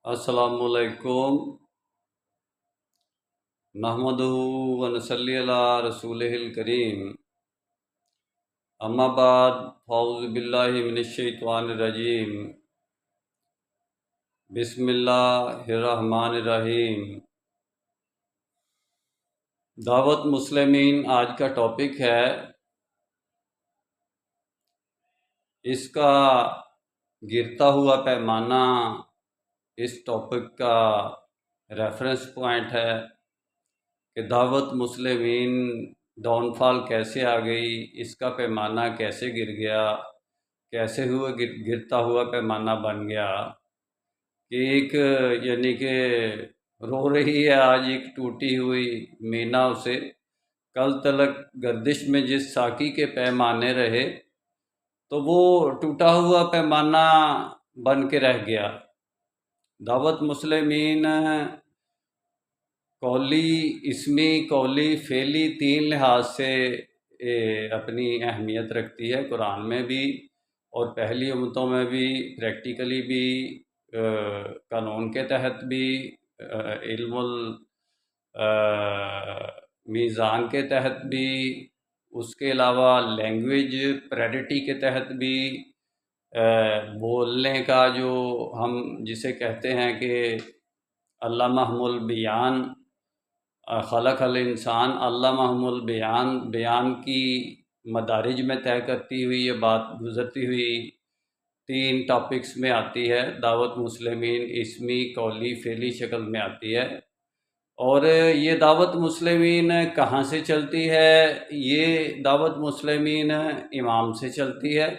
السلام علیکم نحمدہ و نصلی علی رسولہ الکریم اما بعد فاعوذ باللہ من الشیطان الرجیم بسم اللہ الرحمن الرحیم۔ دعوت مسلمین آج کا ٹاپک ہے۔ اس کا گرتا ہوا پیمانہ اس ٹاپک کا ریفرنس پوائنٹ ہے کہ دعوت مسلمین ڈاؤن فال کیسے آ گئی، اس کا پیمانہ کیسے گر گیا، کیسے گرتا ہوا پیمانہ بن گیا کہ ایک یعنی کہ رو رہی ہے آج ایک ٹوٹی ہوئی مینا اسے کل تلک گردش میں جس ساقی کے پیمانے رہے تو وہ ٹوٹا ہوا پیمانہ بن کے رہ گیا۔ دعوت مسلمین قولی، اسمی، قولی، فعلی تین لحاظ سے اپنی اہمیت رکھتی ہے، قرآن میں بھی اور پہلی امتوں میں بھی، پریکٹیکلی بھی، قانون کے تحت بھی، علم میزان کے تحت بھی، اس کے علاوہ لینگویج پریڈٹی کے تحت بھی، بولنے کا جو ہم جسے کہتے ہیں کہ علامہ البیان، خلق الانسان علامہ البیان، بیان کی مدارج میں طے کرتی ہوئی یہ بات گزرتی ہوئی تین ٹاپکس میں آتی ہے۔ دعوت مسلمین اسمی، قولی، فعلی شکل میں آتی ہے۔ اور یہ دعوت مسلمین کہاں سے چلتی ہے؟ یہ دعوت مسلمین امام سے چلتی ہے۔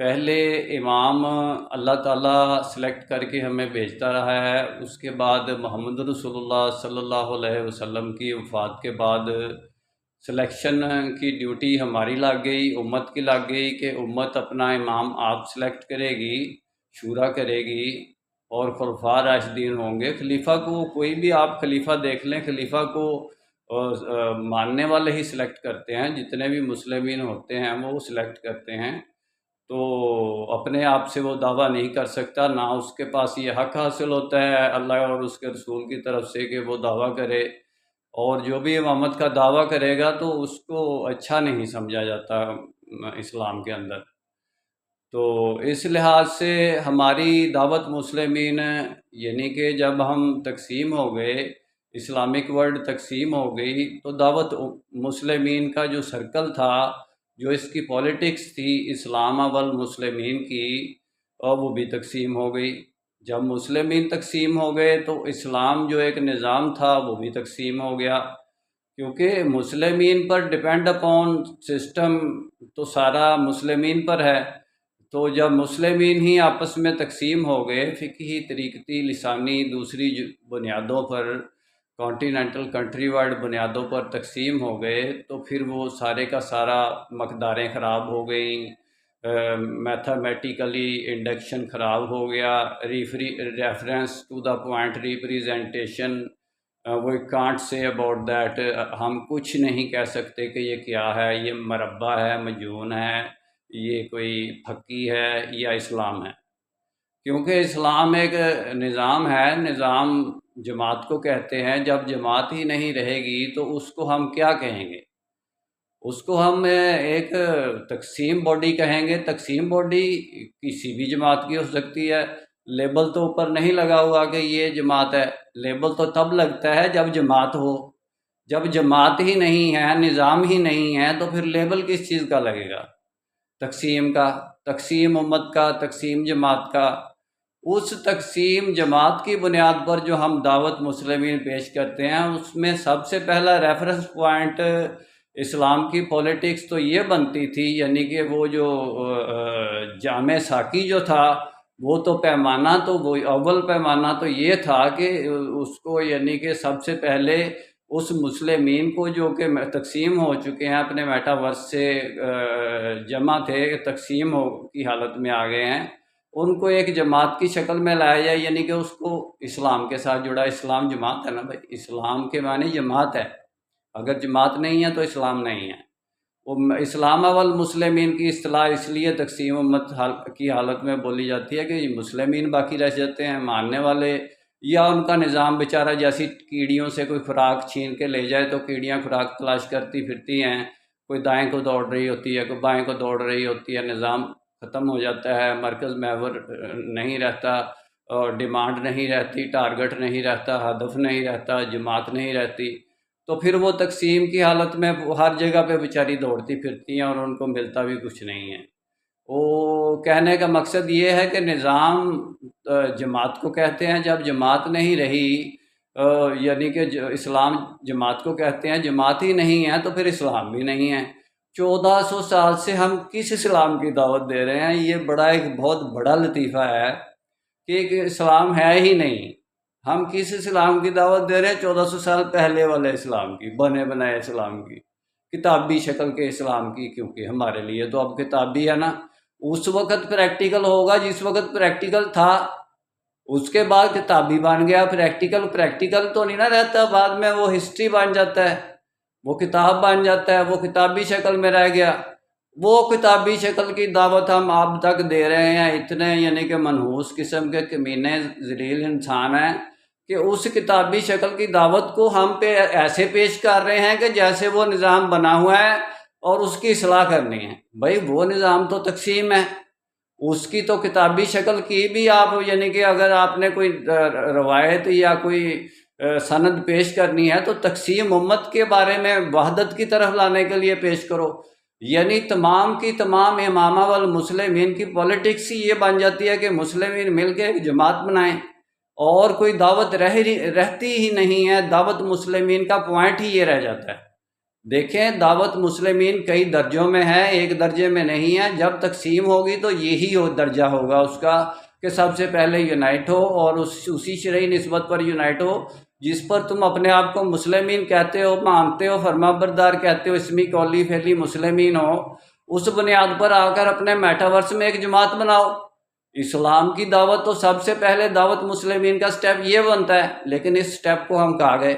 پہلے امام اللہ تعالیٰ سلیکٹ کر کے ہمیں بھیجتا رہا ہے، اس کے بعد محمد رسول اللہ صلی اللہ علیہ وسلم کی وفات کے بعد سلیکشن کی ڈیوٹی ہماری لگ گئی، امت کی لگ گئی کہ امت اپنا امام آپ سلیکٹ کرے گی، شورا کرے گی اور خلفاء راشدین ہوں گے۔ خلیفہ کو کوئی بھی آپ خلیفہ دیکھ لیں، خلیفہ کو ماننے والے ہی سلیکٹ کرتے ہیں، جتنے بھی مسلمین ہوتے ہیں وہ سلیکٹ کرتے ہیں، تو اپنے آپ سے وہ دعویٰ نہیں کر سکتا، نہ اس کے پاس یہ حق حاصل ہوتا ہے اللہ اور اس کے رسول کی طرف سے کہ وہ دعویٰ کرے، اور جو بھی امامت کا دعویٰ کرے گا تو اس کو اچھا نہیں سمجھا جاتا اسلام کے اندر۔ تو اس لحاظ سے ہماری دعوت مسلمین یعنی کہ جب ہم تقسیم ہو گئے، اسلامک ورلڈ تقسیم ہو گئی، تو دعوت مسلمین کا جو سرکل تھا، جو اس کی پولیٹکس تھی اسلام والمسلمین کی، اور وہ بھی تقسیم ہو گئی۔ جب مسلمین تقسیم ہو گئے تو اسلام جو ایک نظام تھا وہ بھی تقسیم ہو گیا، کیونکہ مسلمین پر ڈپینڈ اپون سسٹم تو سارا مسلمین پر ہے۔ تو جب مسلمین ہی آپس میں تقسیم ہو گئے، فقہی، طریقتی، لسانی، دوسری بنیادوں پر، کانٹیننٹل کنٹری وائڈ بنیادوں پر تقسیم ہو گئے، تو پھر وہ سارے کا سارا مقداریں خراب ہو گئیں، میتھمیٹیکلی انڈکشن خراب ہو گیا، reference to the point representation we can't say about that, ہم کچھ نہیں کہہ سکتے کہ یہ کیا ہے، یہ مربع ہے، مجون ہے، یہ کوئی پھکی ہے یا اسلام ہے، کیونکہ اسلام ایک نظام ہے۔ نظام جماعت کو کہتے ہیں، جب جماعت ہی نہیں رہے گی تو اس کو ہم کیا کہیں گے؟ اس کو ہم ایک تقسیم باڈی کہیں گے۔ تقسیم باڈی کسی بھی جماعت کی ہو سکتی ہے، لیبل تو اوپر نہیں لگا ہوا کہ یہ جماعت ہے، لیبل تو تب لگتا ہے جب جماعت ہو۔ جب جماعت ہی نہیں ہے، نظام ہی نہیں ہے، تو پھر لیبل کس چیز کا لگے گا؟ تقسیم کا، تقسیم امت کا، تقسیم جماعت کا۔ اس تقسیم جماعت کی بنیاد پر جو ہم دعوت مسلمین پیش کرتے ہیں، اس میں سب سے پہلا ریفرنس پوائنٹ اسلام کی پولیٹکس تو یہ بنتی تھی، یعنی کہ وہ جو جامع ساقی جو تھا، وہ تو پیمانہ تو وہ اول پیمانہ تو یہ تھا کہ اس کو یعنی کہ سب سے پہلے اس مسلمین کو جو کہ تقسیم ہو چکے ہیں، اپنے میٹاورس سے جمع تھے، تقسیم کی حالت میں آ گئے ہیں، ان کو ایک جماعت کی شکل میں لایا جائے، یعنی کہ اس کو اسلام کے ساتھ جڑا۔ اسلام جماعت ہے نا بھائی، اسلام کے معنی جماعت ہے، اگر جماعت نہیں ہے تو اسلام نہیں ہے۔ اسلام والمسلمین کی اصطلاح اس لیے تقسیم امت کی حالت میں بولی جاتی ہے کہ مسلمین باقی رہ جاتے ہیں، ماننے والے، یا ان کا نظام بیچارہ جیسی کیڑیوں سے کوئی خوراک چھین کے لے جائے تو کیڑیاں خوراک تلاش کرتی پھرتی ہیں، کوئی دائیں کو دوڑ رہی ہوتی ہے، کوئی بائیں کو دوڑ رہی ہوتی ہے، نظام ختم ہو جاتا ہے، مرکز محور نہیں رہتا، اور ڈیمانڈ نہیں رہتی، ٹارگٹ نہیں رہتا، ہدف نہیں رہتا، جماعت نہیں رہتی، تو پھر وہ تقسیم کی حالت میں ہر جگہ پہ بیچاری دوڑتی پھرتی ہیں اور ان کو ملتا بھی کچھ نہیں ہے۔ وہ کہنے کا مقصد یہ ہے کہ نظام جماعت کو کہتے ہیں، جب جماعت نہیں رہی، یعنی کہ اسلام جماعت کو کہتے ہیں، جماعت ہی نہیں ہے تو پھر اسلام بھی نہیں ہے۔ 1400 سال سے ہم کس اسلام کی دعوت دے رہے ہیں؟ یہ ایک بہت بڑا لطیفہ ہے کہ اسلام ہے ہی نہیں۔ ہم کس اسلام کی دعوت دے رہے ہیں؟ 1400 سال پہلے والے اسلام کی، بنے بنائے اسلام کی، کتابی شکل کے اسلام کی، کیونکہ ہمارے لیے تو اب کتابی ہے نا۔ اس وقت پریکٹیکل ہوگا جس وقت پریکٹیکل تھا، اس کے بعد کتابی بن گیا۔ پریکٹیکل تو نہیں نہ رہتا، بعد میں وہ ہسٹری بن جاتا ہے، وہ کتاب بن جاتا ہے، وہ کتابی شکل میں رہ گیا۔ وہ کتابی شکل کی دعوت ہم اب تک دے رہے ہیں، اتنے یعنی کہ منحوس قسم کے کمینے ذلیل انسان ہیں کہ اس کتابی شکل کی دعوت کو ہم پہ ایسے پیش کر رہے ہیں کہ جیسے وہ نظام بنا ہوا ہے اور اس کی اصلاح کرنی ہے۔ بھائی وہ نظام تو تقسیم ہے، اس کی تو کتابی شکل کی بھی آپ یعنی کہ اگر آپ نے کوئی روایت یا کوئی سند پیش کرنی ہے تو تقسیم امت کے بارے میں وحدت کی طرف لانے کے لیے پیش کرو۔ یعنی تمام کی تمام امامہ والمسلمین کی پولیٹکس ہی یہ بن جاتی ہے کہ مسلمین مل کے ایک جماعت بنائیں، اور کوئی دعوت رہتی ہی نہیں ہے۔ دعوت مسلمین کا پوائنٹ ہی یہ رہ جاتا ہے۔ دیکھیں دعوت مسلمین کئی درجوں میں ہے، ایک درجے میں نہیں ہے۔ جب تقسیم ہوگی تو یہی درجہ ہوگا اس کا کہ سب سے پہلے یونائٹ ہو، اور اسی شرعی نسبت پر یونائٹ ہو جس پر تم اپنے آپ کو مسلمین کہتے ہو، مانتے ہو، فرما بردار کہتے ہو، اسمی قولی فعلی مسلمین ہو۔ اس بنیاد پر آ کر اپنے میٹاورس میں ایک جماعت بناؤ۔ اسلام کی دعوت تو سب سے پہلے دعوت مسلمین کا سٹیپ یہ بنتا ہے، لیکن اس سٹیپ کو ہم کھا گئے،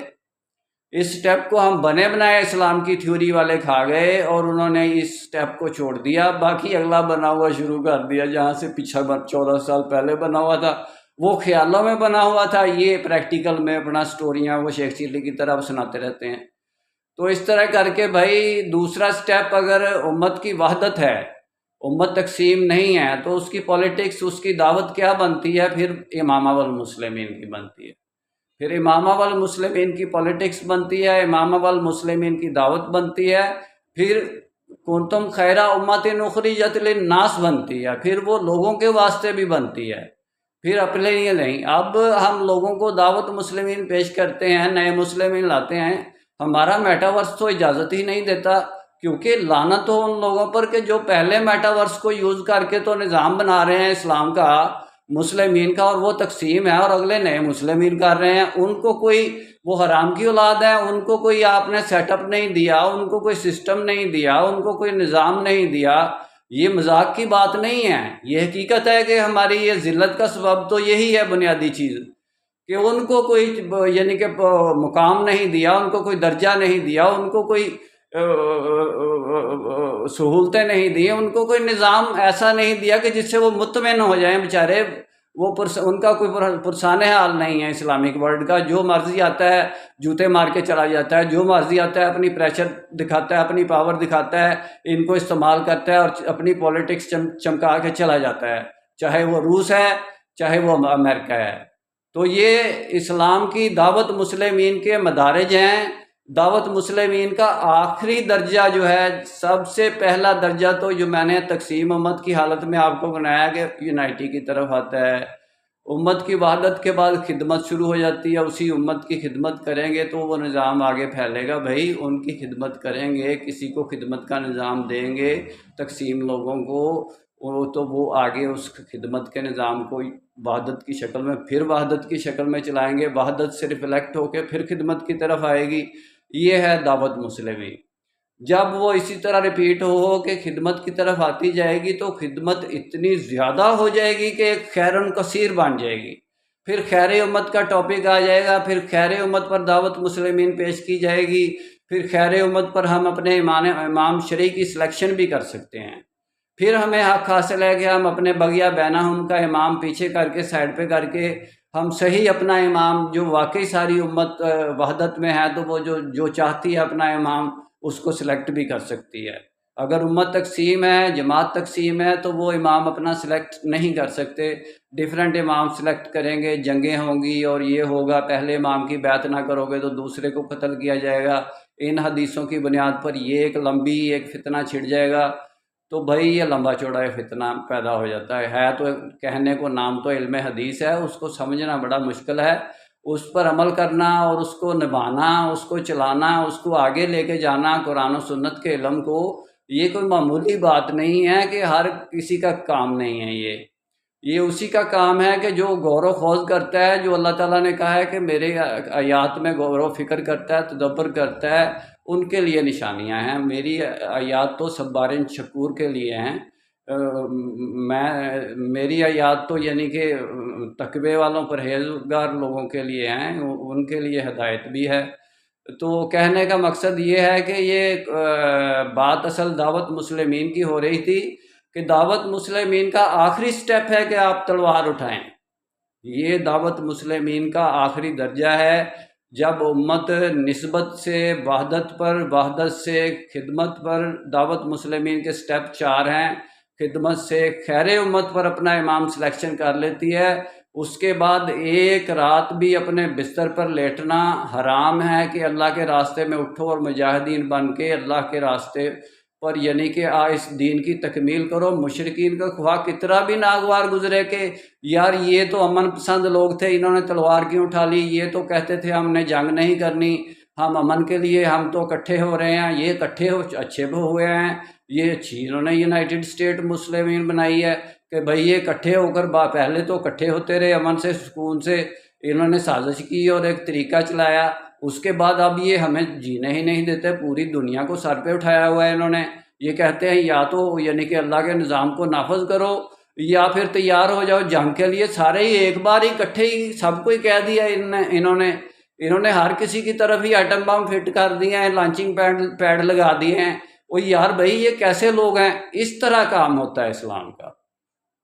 اس سٹیپ کو ہم بنے بنائے اسلام کی تھیوری والے کھا گئے، اور انہوں نے اس سٹیپ کو چھوڑ دیا، باقی اگلا بنا ہوا شروع کر دیا جہاں سے پیچھا 14 سال پہلے بنا ہوا تھا۔ وہ خیالوں میں بنا ہوا تھا، یہ پریکٹیکل میں اپنا سٹوریاں وہ شیخ چلی کی طرح سناتے رہتے ہیں۔ تو اس طرح کر کے بھائی دوسرا سٹیپ، اگر امت کی وحدت ہے، امت تقسیم نہیں ہے، تو اس کی پولیٹکس، اس کی دعوت کیا بنتی ہے؟ پھر امامہ والمسلمین کی بنتی ہے، پھر امامہ والمسلمین کی پولیٹکس بنتی ہے، امامہ والمسلمین کی دعوت بنتی ہے، پھر کنتم خیر امت اخرجت للناس بنتی ہے، پھر وہ لوگوں کے واسطے بھی بنتی ہے، پھر اپنے لیے نہیں۔ اب ہم لوگوں کو دعوت مسلمین پیش کرتے ہیں، نئے مسلمین لاتے ہیں، ہمارا میٹاورس تو اجازت ہی نہیں دیتا، کیونکہ لعنت ہو ان لوگوں پر کہ جو پہلے میٹاورس کو یوز کر کے تو نظام بنا رہے ہیں اسلام کا، مسلمین کا، اور وہ تقسیم ہے، اور اگلے نئے مسلمین کر رہے ہیں۔ ان کو کوئی وہ حرام کی اولاد ہے، ان کو کوئی آپ نے سیٹ اپ نہیں دیا، ان کو کوئی سسٹم نہیں دیا، ان کو کوئی نظام نہیں دیا۔ یہ مذاق کی بات نہیں ہے، یہ حقیقت ہے کہ ہماری یہ ذلت کا سبب تو یہی ہے، بنیادی چیز، کہ ان کو کوئی یعنی کہ مقام نہیں دیا، ان کو کوئی درجہ نہیں دیا، ان کو کوئی سہولتیں نہیں دی، ان کو کوئی نظام ایسا نہیں دیا کہ جس سے وہ مطمئن ہو جائیں بیچارے۔ وہ ان کا کوئی پرسان حال نہیں ہے اسلامک ورلڈ کا، جو مرضی آتا ہے جوتے مار کے چلا جاتا ہے، جو مرضی آتا ہے اپنی پریشر دکھاتا ہے، اپنی پاور دکھاتا ہے، ان کو استعمال کرتا ہے اور اپنی پولیٹکس چمکا کے چلا جاتا ہے، چاہے وہ روس ہے چاہے وہ امریکہ ہے۔ تو یہ اسلام کی دعوت مسلمین کے مدارج ہیں۔ دعوت مسلمین کا آخری درجہ جو ہے، سب سے پہلا درجہ تو جو میں نے تقسیم امت کی حالت میں آپ کو بنایا کہ یونائٹی کی طرف آتا ہے۔ امت کی وحدت کے بعد خدمت شروع ہو جاتی ہے، اسی امت کی خدمت کریں گے تو وہ نظام آگے پھیلے گا۔ بھائی ان کی خدمت کریں گے، کسی کو خدمت کا نظام دیں گے تقسیم لوگوں کو، تو وہ آگے اس خدمت کے نظام کو وحدت کی شکل میں، پھر وحدت کی شکل میں چلائیں گے، وحدت سے ریفلیکٹ ہو کے پھر خدمت کی طرف آئے گی۔ یہ ہے دعوت مسلمین۔ جب وہ اسی طرح ریپیٹ ہو کہ خدمت کی طرف آتی جائے گی تو خدمت اتنی زیادہ ہو جائے گی کہ ایک خیرن کثیر بن جائے گی۔ پھر خیر امت کا ٹاپک آ جائے گا، پھر خیر امت پر دعوت مسلمین پیش کی جائے گی، پھر خیر امت پر ہم اپنے امام شرعی کی سلیکشن بھی کر سکتے ہیں۔ پھر ہمیں حق حاصل ہے کہ ہم اپنے بغیہ بینہم کا امام پیچھے کر کے سائڈ پہ کر کے ہم صحیح اپنا امام جو واقعی ساری امت وحدت میں ہے تو وہ جو چاہتی ہے اپنا امام اس کو سلیکٹ بھی کر سکتی ہے۔ اگر امت تقسیم ہے، جماعت تقسیم ہے، تو وہ امام اپنا سلیکٹ نہیں کر سکتے، ڈیفرنٹ امام سلیکٹ کریں گے، جنگیں ہوں گی اور یہ ہوگا، پہلے امام کی بیعت نہ کرو گے تو دوسرے کو قتل کیا جائے گا، ان حدیثوں کی بنیاد پر یہ ایک لمبی ایک فتنہ چھڑ جائے گا۔ تو بھائی یہ لمبا چوڑا فتنہ پیدا ہو جاتا ہے تو کہنے کو نام تو علم حدیث ہے، اس کو سمجھنا بڑا مشکل ہے، اس پر عمل کرنا اور اس کو نبھانا، اس کو چلانا، اس کو آگے لے کے جانا قرآن و سنت کے علم کو، یہ کوئی معمولی بات نہیں ہے کہ ہر کسی کا کام نہیں ہے۔ یہ اسی کا کام ہے کہ جو غور و خوض کرتا ہے، جو اللہ تعالیٰ نے کہا ہے کہ میرے آیات میں غور و فکر کرتا ہے، تدبر کرتا ہے، ان کے لیے نشانیاں ہیں۔ میری آیات تو صبار شکور کے لیے ہیں، میری آیات تو یعنی کہ تقوی والوں پرہیزگار لوگوں کے لیے ہیں، ان کے لیے ہدایت بھی ہے۔ تو کہنے کا مقصد یہ ہے کہ یہ بات اصل دعوت مسلمین کی ہو رہی تھی کہ دعوت مسلمین کا آخری سٹیپ ہے کہ آپ تلوار اٹھائیں۔ یہ دعوت مسلمین کا آخری درجہ ہے، جب امت نسبت سے وحدت پر، وحدت سے خدمت پر، دعوت مسلمین کے سٹیپ 4 ہیں، خدمت سے خیر امت پر اپنا امام سلیکشن کر لیتی ہے، اس کے بعد ایک رات بھی اپنے بستر پر لیٹنا حرام ہے کہ اللہ کے راستے میں اٹھو اور مجاہدین بن کے اللہ کے راستے پر یعنی کہ اس دین کی تکمیل کرو۔ مشرکین کا خواہ کتنا بھی ناگوار گزرے کہ یار یہ تو امن پسند لوگ تھے، انہوں نے تلوار کیوں اٹھا لی، یہ تو کہتے تھے ہم نے جنگ نہیں کرنی، ہم امن کے لیے ہم تو اکٹھے ہو رہے ہیں، یہ اکٹھے اچھے ہوئے ہیں، یہ اچھی انہوں نے یونائٹڈ اسٹیٹ مسلمین بنائی ہے کہ بھئی یہ اکٹھے ہو کر پہلے تو اکٹھے ہوتے رہے امن سے سکون سے، انہوں نے سازش کی اور ایک طریقہ چلایا، اس کے بعد اب یہ ہمیں جینے ہی نہیں دیتے، پوری دنیا کو سر پہ اٹھایا ہوا ہے انہوں نے۔ یہ کہتے ہیں یا تو یعنی کہ اللہ کے نظام کو نافذ کرو یا پھر تیار ہو جاؤ جنگ کے لیے۔ سارے ہی ایک بار ہی اکٹھے ہی سب کو ہی کہہ دیا انہوں نے ہر کسی کی طرف ہی ایٹم بم فٹ کر دیے ہیں، لانچنگ پیڈ لگا دیے ہیں۔ وہ یار بھائی یہ کیسے لوگ ہیں؟ اس طرح کام ہوتا ہے اسلام کا۔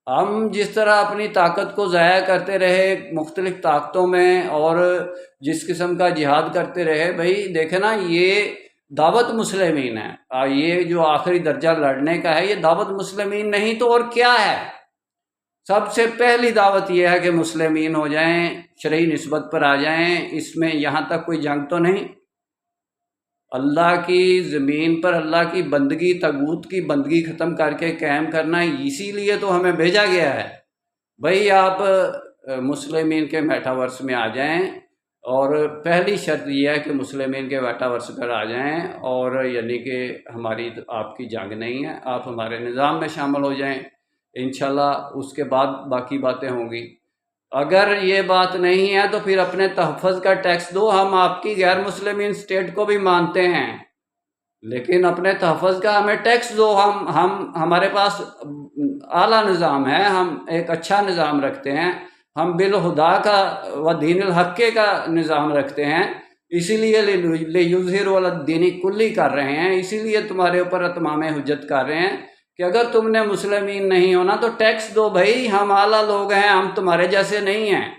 ہم جس طرح اپنی طاقت کو ضائع کرتے رہے مختلف طاقتوں میں اور جس قسم کا جہاد کرتے رہے، بھائی دیکھیں نا یہ دعوت مسلمین ہے، یہ جو آخری درجہ لڑنے کا ہے یہ دعوت مسلمین نہیں تو اور کیا ہے؟ سب سے پہلی دعوت یہ ہے کہ مسلمین ہو جائیں، شرعی نسبت پر آ جائیں، اس میں یہاں تک کوئی جنگ تو نہیں، اللہ کی زمین پر اللہ کی بندگی، طاغوت کی بندگی ختم کر کے قائم کرنا، اسی لیے تو ہمیں بھیجا گیا ہے۔ بھئی آپ مسلمین کے میٹاورس میں آ جائیں، اور پہلی شرط یہ ہے کہ مسلمین کے میٹاورس پر آ جائیں، اور یعنی کہ ہماری آپ کی جنگ نہیں ہے، آپ ہمارے نظام میں شامل ہو جائیں، انشاءاللہ اس کے بعد باقی باتیں ہوں گی۔ اگر یہ بات نہیں ہے تو پھر اپنے تحفظ کا ٹیکس دو، ہم آپ کی غیر مسلمین سٹیٹ کو بھی مانتے ہیں لیکن اپنے تحفظ کا ہمیں ٹیکس دو۔ ہمارے پاس اعلیٰ نظام ہے، ہم ایک اچھا نظام رکھتے ہیں، ہم بالہدا کا و دین الحق کا نظام رکھتے ہیں، اسی لیے لیظہرہ علی الدین کلی کر رہے ہیں، اسی لیے تمہارے اوپر اتمام حجت کر رہے ہیں کہ اگر تم نے مسلمین نہیں ہونا تو ٹیکس دو بھائی، ہم اعلیٰ لوگ ہیں، ہم تمہارے جیسے نہیں ہیں۔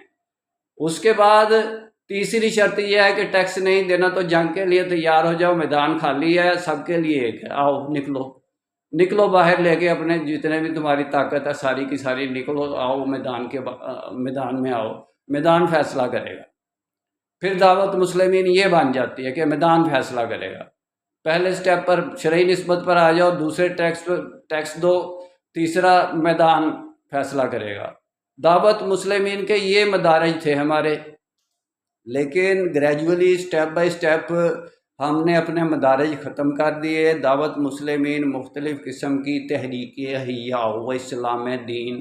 اس کے بعد تیسری شرط یہ ہے کہ ٹیکس نہیں دینا تو جنگ کے لیے تیار ہو جاؤ، میدان خالی ہے، سب کے لیے ایک ہے، آؤ نکلو باہر لے کے اپنے جتنے بھی تمہاری طاقت ہے ساری کی ساری نکلو، آؤ میدان میں آؤ، میدان فیصلہ کرے گا۔ پھر دعوت مسلمین یہ بن جاتی ہے کہ میدان فیصلہ کرے گا۔ پہلے سٹیپ پر شرعی نسبت پر آ جاؤ، دوسرے ٹیکس دو، تیسرا میدان فیصلہ کرے گا۔ دعوت مسلمین کے یہ مدارج تھے ہمارے، لیکن گریجولی سٹیپ بائی سٹیپ ہم نے اپنے مدارج ختم کر دیے۔ دعوت مسلمین مختلف قسم کی تحریکیں، احیاء و اسلام دین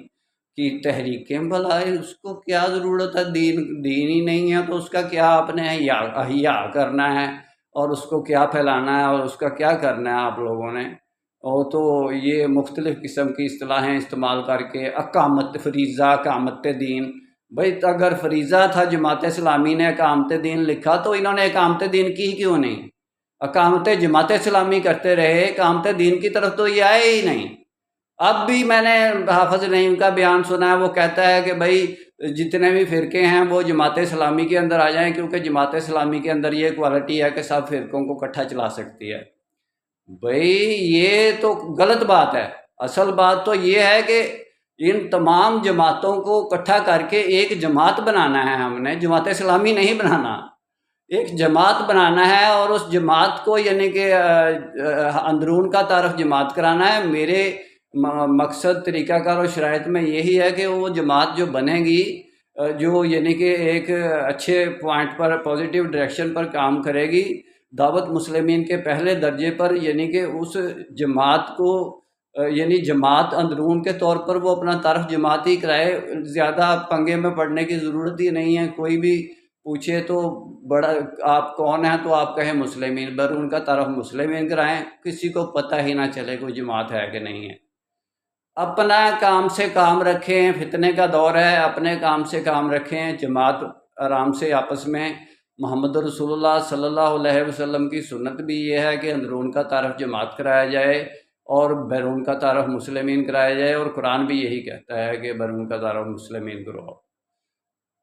کی تحریکیں، بھلا اس کو کیا ضرورت ہے؟ دین ہی نہیں ہے تو اس کا کیا آپ نے احیاء کرنا ہے اور اس کو کیا پھیلانا ہے اور اس کا کیا کرنا ہے آپ لوگوں نے؟ اور تو یہ مختلف قسم کی اصطلاحیں استعمال کر کے اقامت فریضہ، اقامت دین، بھئی اگر فریضہ تھا جماعت اسلامی نے اقامت دین لکھا تو انہوں نے اقامت دین کی کیوں نہیں؟ اقامت جماعت اسلامی کرتے رہے، اقامت دین کی طرف تو یہ آئے ہی نہیں۔ اب بھی میں نے حافظ نعیم کا بیان سنا ہے، وہ کہتا ہے کہ بھائی جتنے بھی فرقے ہیں وہ جماعت اسلامی کے اندر آ جائیں، کیونکہ جماعت اسلامی کے اندر یہ کوالٹی ہے کہ سب فرقوں کو اکٹھا چلا سکتی ہے۔ بھائی یہ تو غلط بات ہے۔ اصل بات تو یہ ہے کہ ان تمام جماعتوں کو اکٹھا کر کے ایک جماعت بنانا ہے، ہم نے جماعت اسلامی نہیں بنانا، ایک جماعت بنانا ہے، اور اس جماعت کو یعنی کہ اندرون کا تعارف جماعت کرانا ہے۔ میرے مقصد، طریقہ کار اور شرائط میں یہی ہے کہ وہ جماعت جو بنے گی، جو یعنی کہ ایک اچھے پوائنٹ پر، پازیٹیو ڈائریکشن پر کام کرے گی، دعوت مسلمین کے پہلے درجے پر، یعنی کہ اس جماعت کو یعنی جماعت اندرون کے طور پر وہ اپنا تعارف جماعت ہی کرائے۔ زیادہ پنگے میں پڑنے کی ضرورت ہی نہیں ہے۔ کوئی بھی پوچھے تو بڑا آپ کون ہیں تو آپ کہیں مسلمین، بیرون کا تعارف مسلمین کرائیں، کسی کو پتہ ہی نہ چلے کوئی جماعت ہے کہ نہیں ہے۔ اپنا کام سے کام رکھیں، فتنے کا دور ہے، اپنے کام سے کام رکھیں، جماعت آرام سے آپس میں۔ محمد رسول اللہ صلی اللہ علیہ وسلم کی سنت بھی یہ ہے کہ اندرون کا تعارف جماعت کرایا جائے اور بیرون کا تعارف مسلمین کرایا جائے، اور قرآن بھی یہی کہتا ہے کہ بیرون کا تعارف مسلمین کرو۔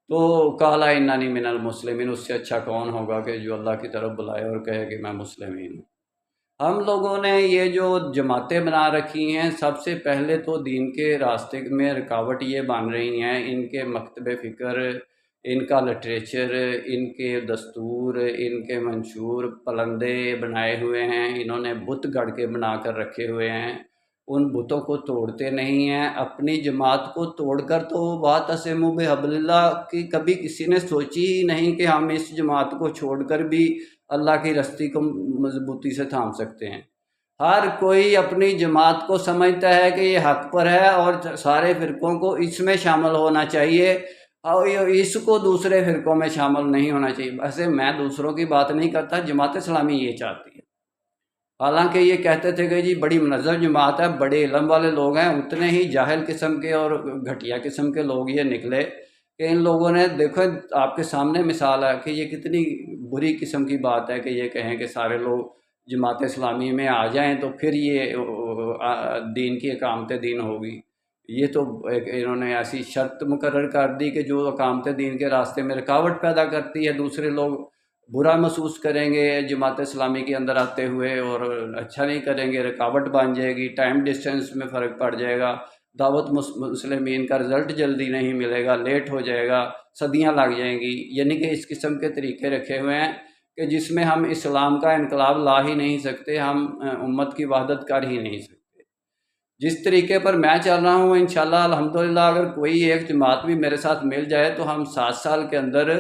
تو قالا اننی من المسلمین، اس سے اچھا کون ہوگا کہ جو اللہ کی طرف بلائے اور کہے کہ میں مسلمین ہوں۔ ہم لوگوں نے یہ جو جماعتیں بنا رکھی ہیں، سب سے پہلے تو دین کے راستے میں رکاوٹ یہ بن رہی ہیں، ان کے مکتب فکر، ان کا لٹریچر، ان کے دستور، ان کے منشور پلندے بنائے ہوئے ہیں، انہوں نے بت گڑھ کے بنا کر رکھے ہوئے ہیں، ان بتوں کو توڑتے نہیں ہیں۔ اپنی جماعت کو توڑ کر تو واعتصموا بحبل اللہ کی کبھی کسی نے سوچی ہی نہیں کہ ہم اس جماعت کو چھوڑ کر بھی اللہ کی رستی کو مضبوطی سے تھام سکتے ہیں۔ ہر کوئی اپنی جماعت کو سمجھتا ہے کہ یہ حق پر ہے اور سارے فرقوں کو اس میں شامل ہونا چاہیے، اور اس کو دوسرے فرقوں میں شامل نہیں ہونا چاہیے۔ ویسے میں دوسروں کی بات نہیں کرتا، جماعت اسلامی یہ چاہتی ہے۔ حالانکہ یہ کہتے تھے کہ جی بڑی منظم جماعت ہے، بڑے علم والے لوگ ہیں، اتنے ہی جاہل قسم کے اور گھٹیا قسم کے لوگ یہ نکلے کہ ان لوگوں نے، دیکھو آپ کے سامنے مثال ہے کہ یہ کتنی بری قسم کی بات ہے کہ یہ کہیں کہ سارے لوگ جماعت اسلامی میں آ جائیں تو پھر یہ دین کی اقامت دین ہوگی۔ یہ تو انہوں نے ایسی شرط مقرر کر دی کہ جو اقامت دین کے راستے میں رکاوٹ پیدا کرتی ہے، دوسرے لوگ برا محسوس کریں گے جماعت اسلامی کے اندر آتے ہوئے اور اچھا نہیں کریں گے، رکاوٹ بن جائے گی، ٹائم ڈسٹینس میں فرق پڑ جائے گا، دعوت مسلمین کا رزلٹ جلدی نہیں ملے گا، لیٹ ہو جائے گا، صدیاں لگ جائیں گی۔ یعنی کہ اس قسم کے طریقے رکھے ہوئے ہیں کہ جس میں ہم اسلام کا انقلاب لا ہی نہیں سکتے، ہم امت کی وحدت کر ہی نہیں سکتے۔ جس طریقے پر میں چل رہا ہوں انشاءاللہ الحمدللہ، اگر کوئی ایک جماعت بھی میرے ساتھ مل جائے تو ہم 7 سال کے اندر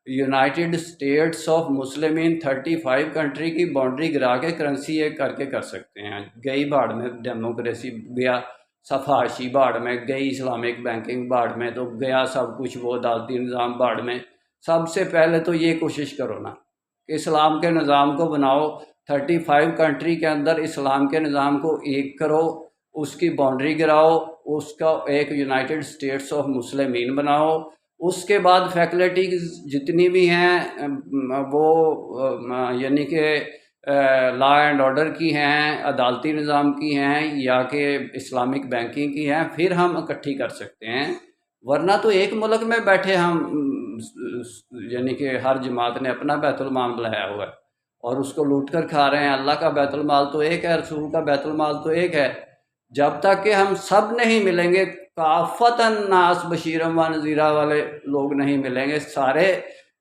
یونائٹڈ اسٹیٹس آف مسلمین 35 کنٹری کی باؤنڈری گرا کے کرنسی ایک کر کے کر سکتے ہیں۔ گئی بھاڑ میں ڈیموکریسی، گیا صفحاشی بھاڑ میں، گئی اسلامک بینکنگ بھاڑ میں، تو گیا سب کچھ وہ عدالتی نظام بھاڑ میں۔ سب سے پہلے تو یہ کوشش کرو نا کہ اسلام کے نظام کو بناؤ، 35 کنٹری کے اندر اسلام کے نظام کو ایک کرو، اس کی باؤنڈری گراؤ، اس کا ایک یونائٹڈ اسٹیٹس آف مسلمین بناؤ۔ اس کے بعد فیکلٹیز جتنی بھی ہیں وہ یعنی کہ لا اینڈ آرڈر کی ہیں، عدالتی نظام کی ہیں، یا کہ اسلامک بینکنگ کی ہیں، پھر ہم اکٹھی کر سکتے ہیں۔ ورنہ تو ایک ملک میں بیٹھے ہم یعنی کہ ہر جماعت نے اپنا بیت المال بنایا ہوا ہے اور اس کو لوٹ کر کھا رہے ہیں۔ اللہ کا بیت المال تو ایک ہے، رسول کا بیت المال تو ایک ہے۔ جب تک کہ ہم سب نہیں ملیں گے، کافۃ الناس بشیرا و نذیرا والے لوگ نہیں ملیں گے، سارے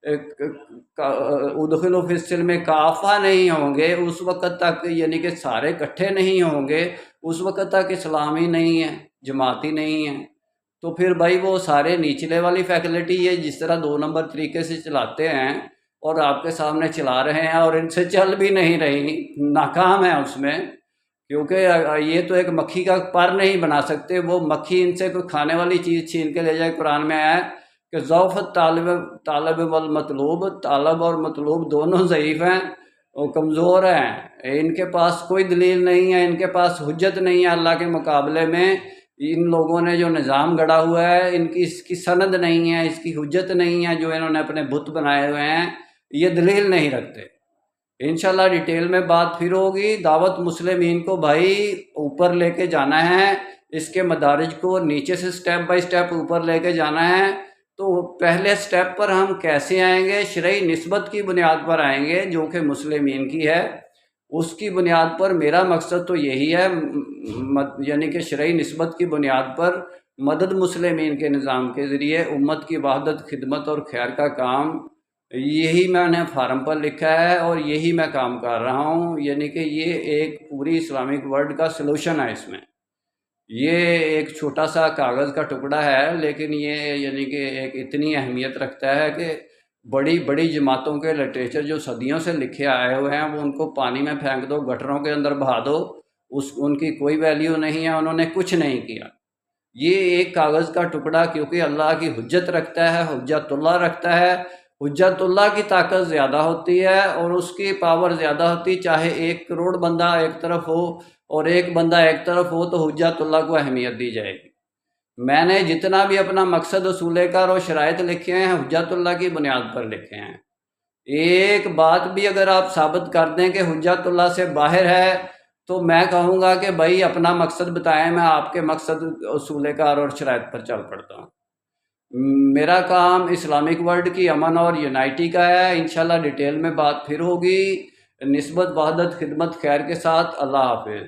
ادخلوا فی السلم کافہ نہیں ہوں گے، اس وقت تک یعنی کہ سارے اکٹھے نہیں ہوں گے، اس وقت تک اسلام ہی نہیں ہے، جماعت ہی نہیں ہے۔ تو پھر بھائی وہ سارے نیچلے والی فیکلٹی ہے جس طرح 2 نمبر طریقے سے چلاتے ہیں اور آپ کے سامنے چلا رہے ہیں اور ان سے چل بھی نہیں رہی، ناکام ہے اس میں، کیونکہ یہ تو ایک مکھی کا پر نہیں بنا سکتے۔ وہ مکھی ان سے کوئی کھانے والی چیز چھین کے لے جائے، قرآن میں آیا کہ ضعف طالب والمطلوب، طالب اور مطلوب دونوں ضعیف ہیں، وہ کمزور ہیں، ان کے پاس کوئی دلیل نہیں ہے، ان کے پاس حجت نہیں ہے اللہ کے مقابلے میں۔ ان لوگوں نے جو نظام گڑا ہوا ہے، ان کی اس کی سند نہیں ہے، اس کی حجت نہیں ہے، جو انہوں نے اپنے بت بنائے ہوئے ہیں، یہ دلیل نہیں رکھتے۔ انشاءاللہ ڈیٹیل میں بات پھر ہوگی۔ دعوت مسلمین کو بھائی اوپر لے کے جانا ہے، اس کے مدارج کو نیچے سے سٹیپ بائی سٹیپ اوپر لے کے جانا ہے۔ تو پہلے سٹیپ پر ہم کیسے آئیں گے؟ شرعی نسبت کی بنیاد پر آئیں گے، جو کہ مسلمین کی ہے۔ اس کی بنیاد پر میرا مقصد تو یہی ہے، یعنی کہ شرعی نسبت کی بنیاد پر مدد مسلمین کے نظام کے ذریعے امت کی وحدت، خدمت اور خیر کا کام، یہی میں نے فارم پر لکھا ہے اور یہی میں کام کر رہا ہوں۔ یعنی کہ یہ ایک پوری اسلامک ورلڈ کا سلوشن ہے۔ اس میں یہ ایک چھوٹا سا کاغذ کا ٹکڑا ہے، لیکن یہ یعنی کہ ایک اتنی اہمیت رکھتا ہے کہ بڑی بڑی جماعتوں کے لٹریچر جو صدیوں سے لکھے آئے ہوئے ہیں، وہ ان کو پانی میں پھینک دو، گٹروں کے اندر بہا دو، ان کی کوئی ویلیو نہیں ہے، انہوں نے کچھ نہیں کیا۔ یہ ایک کاغذ کا ٹکڑا کیونکہ اللہ کی حجت رکھتا ہے، حجت اللہ رکھتا ہے، حجت اللہ کی طاقت زیادہ ہوتی ہے اور اس کی پاور زیادہ ہوتی، چاہے 1 کروڑ بندہ ایک طرف ہو اور ایک بندہ ایک طرف ہو، تو حجت اللہ کو اہمیت دی جائے گی۔ میں نے جتنا بھی اپنا مقصد، اصول کار اور شرائط لکھے ہیں، حجت اللہ کی بنیاد پر لکھے ہیں۔ ایک بات بھی اگر آپ ثابت کر دیں کہ حجت اللہ سے باہر ہے، تو میں کہوں گا کہ بھائی اپنا مقصد بتائیں، میں آپ کے مقصد، اصول کار اور شرائط پر چل پڑتا ہوں۔ میرا کام اسلامک ورلڈ کی امن اور یونائٹی کا ہے۔ انشاءاللہ ڈیٹیل میں بات پھر ہوگی۔ نسبت، وحدت، خدمت، خیر کے ساتھ۔ اللہ حافظ۔